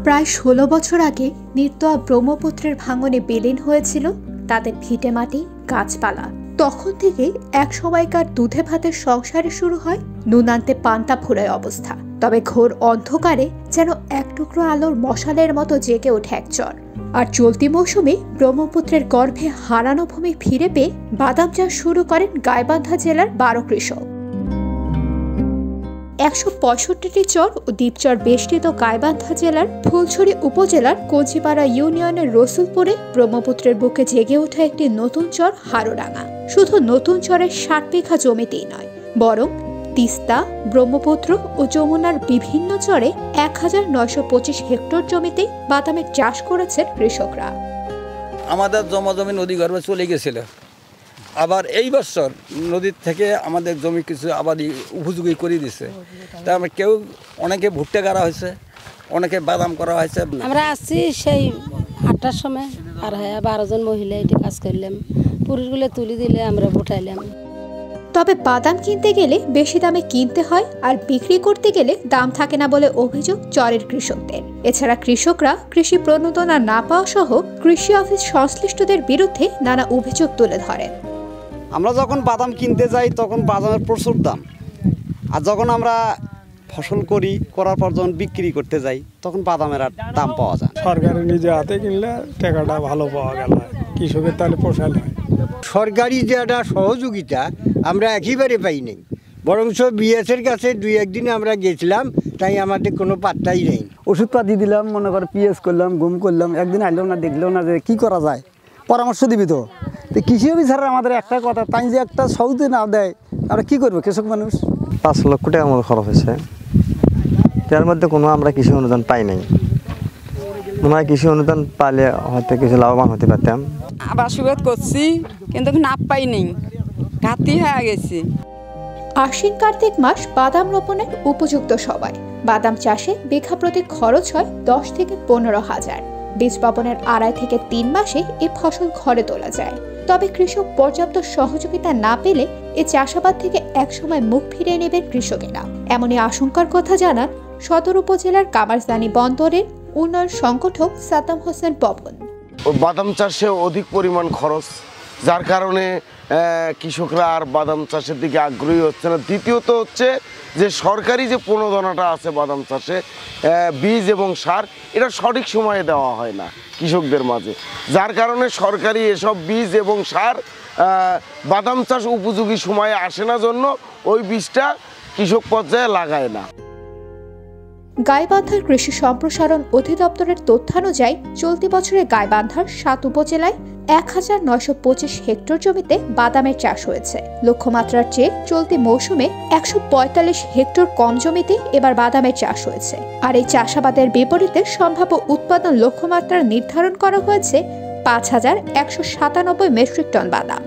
প্রায় ১৬ বছর আগে নির্দোয়া ব্রহ্মপুত্রের ভাঙনে বিলীন হয়েছিল তাদের ভিটেমাটি, গাছপালা। তখন থেকে এক সময়কার দুধে ভাতের সংসারে শুরু হয় নুন আনতে পান্তা ফুরায় অবস্থা। তবে ঘোর অন্ধকারে যেন এক টুকরো আলোর মশালের মতো জেগে ওঠে এক চর। আর চলতি মৌসুমে ব্রহ্মপুত্রের গর্ভে হারানো ভূমি ফিরে পেয়ে বাদাম চাষ শুরু করেন গাইবান্ধা জেলার ১২ কৃষক। ১৬৫টি চর ও দ্বীপচর বেষ্টিত গাইবান্ধা জেলার ফুলছড়ি উপজেলার কঞ্চিপাড়া ইউনিয়নের রসুলপুরে ব্রহ্মপুত্রের বুকে জেগে ওঠা একটি নতুন চর হারোডাঙ্গা। শুধু নতুন চরের ৬০ বিঘা জমিতেই নয়, বরং তিস্তা, ব্রহ্মপুত্র ও যমুনার বিভিন্ন চরে ১৯২৫ হেক্টর জমিতে বাদামের চাষ করেছেন কৃষকরা। আমাদের জমি নদী গর্ভে চলে গেছিল, আবার এই বছর নদীর থেকে আমাদের জমি কিছু আবাদি উপযোগী করে দিছে। তা আমরা কেউ অনেকে ভুট্টা গাড়া হয়েছে, অনেকে বাদাম করা হয়েছে। আমরা আসছি সেই ৮টার সময়, আর ১২ জন মহিলা এটি কাজ করলাম। পুরুষগুলো তুলে দিলে আমরা উঠাইলাম। তবে বাদাম কিনতে গেলে বেশি দামে কিনতে হয়, আর বিক্রি করতে গেলে দাম থাকে না বলে অভিযোগ চরের কৃষকদের। এছাড়া কৃষকরা কৃষি প্রণোদনা না পাওয়া সহ কৃষি অফিস সংশ্লিষ্টদের বিরুদ্ধে নানা অভিযোগ তুলে ধরেন। আমরা যখন বাদাম কিনতে যাই তখন বাদামের প্রচুর দাম, আর যখন আমরা ফসল করার পর যখন বিক্রি করতে যাই তখন বাদামের আর দাম পাওয়া যায়। সরকারি নিজে হাতে কিনলে টাকাটা ভালো পাওয়া গেল, কৃষকের তাহলে পোষালে হয়। সরকারি যে একটা সহযোগিতা আমরা একেবারে পাই নাই, বরঞ্চ বিএসের কাছে ২-১ দিন আমরা গেছিলাম, তাই আমাদের কোনো পাত্তাই নেই। ওষুধপাতি দিলাম, মনে করে পিএস করলাম, গুম করলাম, একদিন আইলেও না, দেখলেও না যে কী করা যায়, পরামর্শ দিবি তো। কৃষি অফিসাররা আমাদের একটা কথা, তাই যে একটা সহজে না দেয় আমরা কী করবো কৃষক মানুষ। ৫ লক্ষ টাকার মতো খরচ হয়েছে, তার মধ্যে কোনো আমরা কৃষি অনুদান পাই নাই। মনে হয় কৃষি অনুদান পাইলে হয়তো কিছু লাভবান হতে পারতাম। আবার সুবাদ করছি কিন্তু না পাই নেই, ঘাটতি হয়ে গেছে। আশ্বিন কার্তিক মাস বাদাম রোপণের উপযুক্ত সময়। বাদাম চাষে বিঘা প্রতি খরচ হয় ১০ থেকে ১৫,০০০। বীজ বপনের ২.৫ থেকে ৩ মাসে এ ফসল ঘরে তোলা যায়। তবে কৃষক পর্যাপ্ত সহযোগিতা না পেলে এ চাষাবাদ থেকে একসময় মুখ ফিরিয়ে নেবেন কৃষকেরা, এমনই আশঙ্কার কথা জানান সদর উপজেলার কামারদানি বন্দরের উন্নয়ন সংগঠক সাদ্দাম হোসেন পবন। বাদাম চাষে অধিক পরিমাণ খরচ, যার কারণে কৃষকরা আর বাদাম চাষের দিকে আগ্রহী হচ্ছে না। দ্বিতীয়ত হচ্ছে যে সরকারি যে প্রণোদনাটা আছে বাদাম চাষে, বীজ এবং সার, এটা সঠিক সময়ে দেওয়া হয় না কৃষকদের মাঝে, যার কারণে সরকারি এসব বীজ এবং সার বাদাম চাষ উপযোগী সময়ে আসে না, জন্য ওই বীজটা কৃষক পর্যায়ে লাগায় না। গাইবান্ধার কৃষি সম্প্রসারণ অধিদপ্তরের তথ্যানুযায়ী চলতি বছরে গাইবান্ধার ৭ উপজেলায় ১৯২৫ হেক্টর জমিতে বাদামের চাষ হয়েছে। লক্ষ্যমাত্রার চেয়ে চলতি মৌসুমে ১৪৫ হেক্টর কম জমিতে এবার বাদামের চাষ হয়েছে। আর এই চাষাবাদের বিপরীতে সম্ভাব্য উৎপাদন লক্ষ্যমাত্রা নির্ধারণ করা হয়েছে ৫,১৯৭ মেট্রিক টন বাদাম।